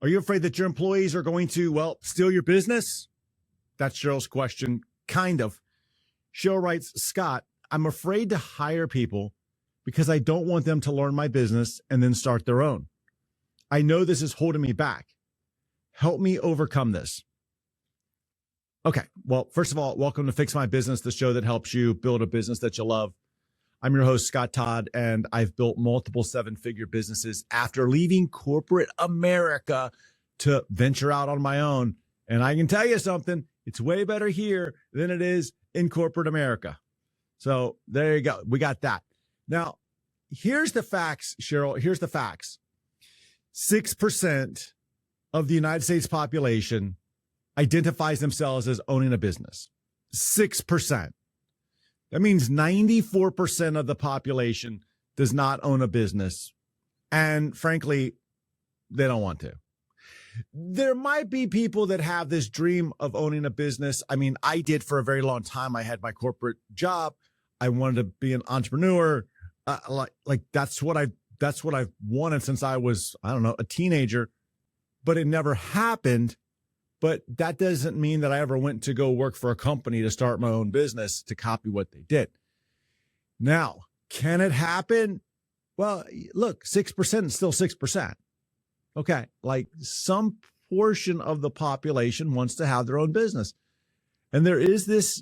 Are you afraid that your employees are going to, well, steal your business? That's Cheryl's question, kind of. Cheryl writes, Scott, I'm afraid to hire people because I don't want them to learn my business and then start their own. I know this is holding me back. Help me overcome this. Okay, well, first of all, welcome to Fix My Business, the show that helps you build a business that you love. I'm your host, Scott Todd, and I've built multiple seven-figure businesses after leaving corporate America to venture out on my own. And I can tell you something, it's way better here than it is in corporate America. So there you go. We got that. Now, here's the facts, Cheryl. Here's the facts. 6% of the United States population identifies themselves as owning a business. 6%. That means 94% of the population does not own a business. And frankly, they don't want to. There might be people that have this dream of owning a business. I mean, I did for a very long time. I had my corporate job. I wanted to be an entrepreneur. That's what I've wanted since I was, a teenager, but it never happened. But that doesn't mean that I ever went to go work for a company to start my own business to copy what they did. Now, can it happen? Well, look, 6% is still 6%. Okay. Like some portion of the population wants to have their own business. And there is this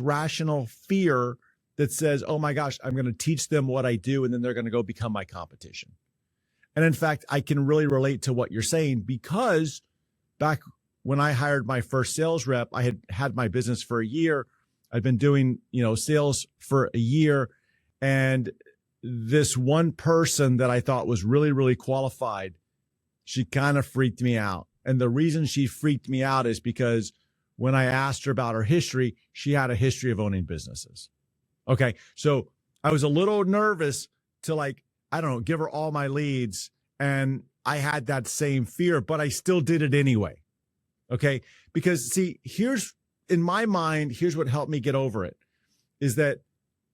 rational fear that says, oh my gosh, I'm going to teach them what I do, and then they're going to go become my competition. And in fact, I can really relate to what you're saying, because back when I hired my first sales rep, I had my business for a year. I'd been doing, sales for a year. And this one person that I thought was really, really qualified, she kind of freaked me out. And the reason she freaked me out is because when I asked her about her history, she had a history of owning businesses. Okay. So I was a little nervous to give her all my leads. And I had that same fear, but I still did it anyway. Okay. Because in my mind, here's what helped me get over it, is that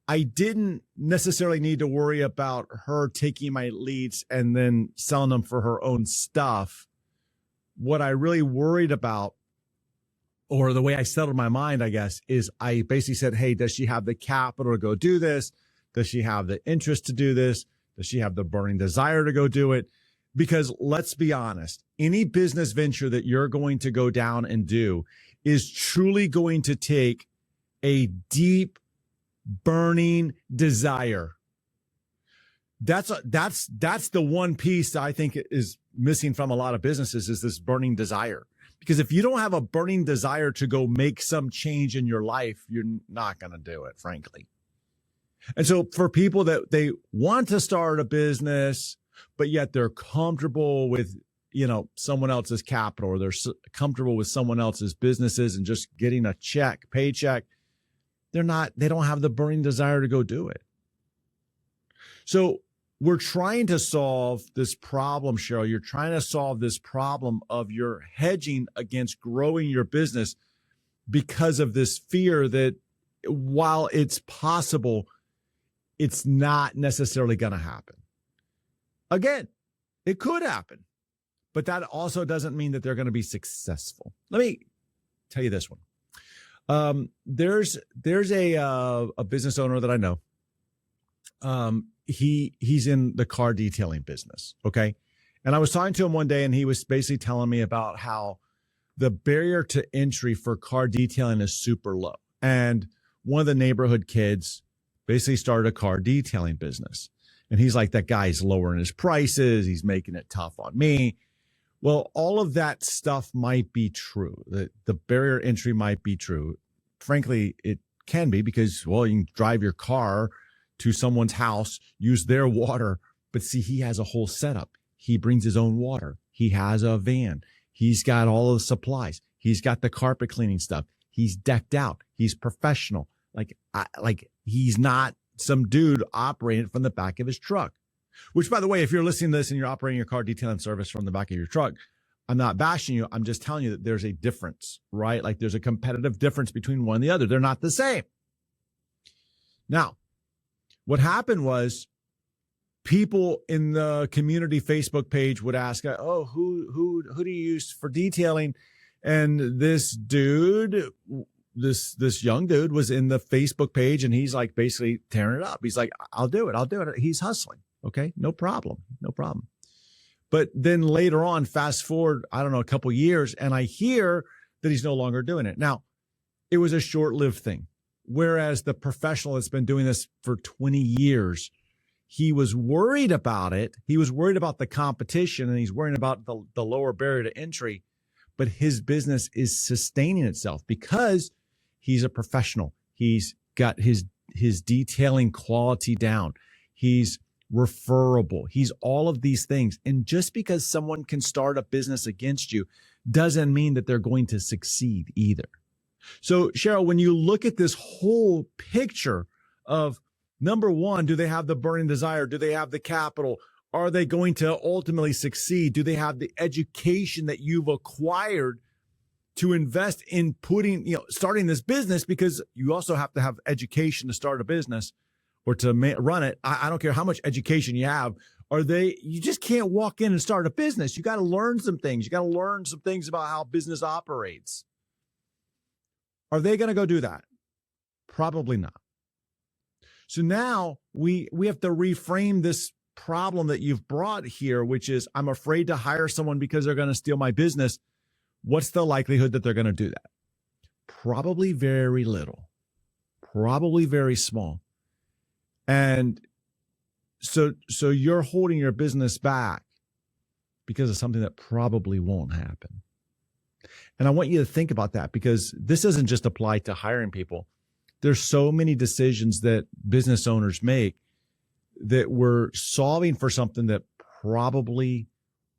I didn't necessarily need to worry about her taking my leads and then selling them for her own stuff. What I really worried about, or the way I settled my mind, I guess, is I basically said, hey, does she have the capital to go do this? Does she have the interest to do this? Does she have the burning desire to go do it? Because let's be honest, any business venture that you're going to go down and do is truly going to take a deep, burning desire. That's the one piece that I think is missing from a lot of businesses, is this burning desire. Because if you don't have a burning desire to go make some change in your life, you're not going to do it, frankly. And so for people that they want to start a business, but yet they're comfortable with, someone else's capital, or they're comfortable with someone else's businesses and just getting a paycheck, they don't have the burning desire to go do it. So we're trying to solve this problem, Cheryl. You're trying to solve this problem of your hedging against growing your business because of this fear that while it's possible, it's not necessarily going to happen. Again, it could happen, but that also doesn't mean that they're going to be successful. Let me tell you this one. There's a business owner that I know. He's in the car detailing business. Okay. And I was talking to him one day, and he was basically telling me about how the barrier to entry for car detailing is super low. And one of the neighborhood kids basically started a car detailing business. And he's like, that guy's lowering his prices. He's making it tough on me. Well, all of that stuff might be true. The barrier entry might be true. Frankly, it can be, because, well, you can drive your car to someone's house, use their water. But see, he has a whole setup. He brings his own water. He has a van. He's got all of the supplies. He's got the carpet cleaning stuff. He's decked out. He's professional. Like he's not some dude operating from the back of his truck, which, by the way, if you're listening to this and you're operating your car detailing service from the back of your truck, I'm not bashing you. I'm just telling you that there's a difference, right? Like there's a competitive difference between one and the other. They're not the same. Now, what happened was people in the community Facebook page would ask, "Oh, who do you use for detailing?" And this dude, this young dude, was in the Facebook page, and he's like basically tearing it up. He's like, "I'll do it." He's hustling. Okay, no problem. But then later on, fast forward, I don't know, a couple years, and I hear that he's no longer doing it. Now, it was a short-lived thing. Whereas the professional that's been doing this for 20 years, he was worried about it. He was worried about the competition, and he's worried about the lower barrier to entry. But his business is sustaining itself because he's a professional. He's got his detailing quality down. He's referable. He's all of these things. And just because someone can start a business against you doesn't mean that they're going to succeed either. So, Cheryl, when you look at this whole picture of, number one, do they have the burning desire? Do they have the capital? Are they going to ultimately succeed? Do they have the education that you've acquired to invest in starting this business? Because you also have to have education to start a business or to run it. I don't care how much education you have. You just can't walk in and start a business. You got to learn some things. You got to learn some things about how business operates. Are they going to go do that? Probably not. So now we have to reframe this problem that you've brought here, which is, I'm afraid to hire someone because they're going to steal my business. What's the likelihood that they're going to do that? Probably very little, probably very small. And so you're holding your business back because of something that probably won't happen. And I want you to think about that, because this doesn't just apply to hiring people. There's so many decisions that business owners make that we're solving for something that probably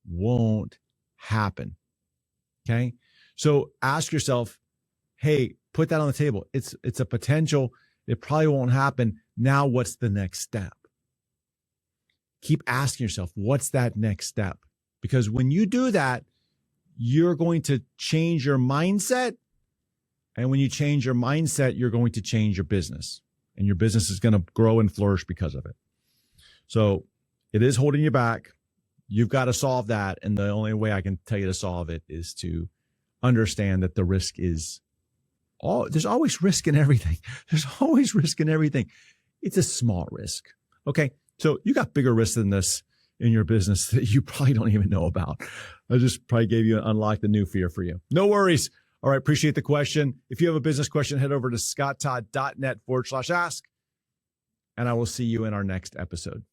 won't happen. Okay. So ask yourself, hey, put that on the table. It's a potential. It probably won't happen. Now, what's the next step? Keep asking yourself, what's that next step? Because when you do that, you're going to change your mindset. And when you change your mindset, you're going to change your business. And your business is going to grow and flourish because of it. So it is holding you back. You've got to solve that. And the only way I can tell you to solve it is to understand that the risk is there's always risk in everything. There's always risk in everything. It's a small risk. Okay. So you got bigger risks than this in your business that you probably don't even know about. I just probably gave you unlocked the new fear for you. No worries. All right. Appreciate the question. If you have a business question, head over to scotttodd.net/ask, and I will see you in our next episode.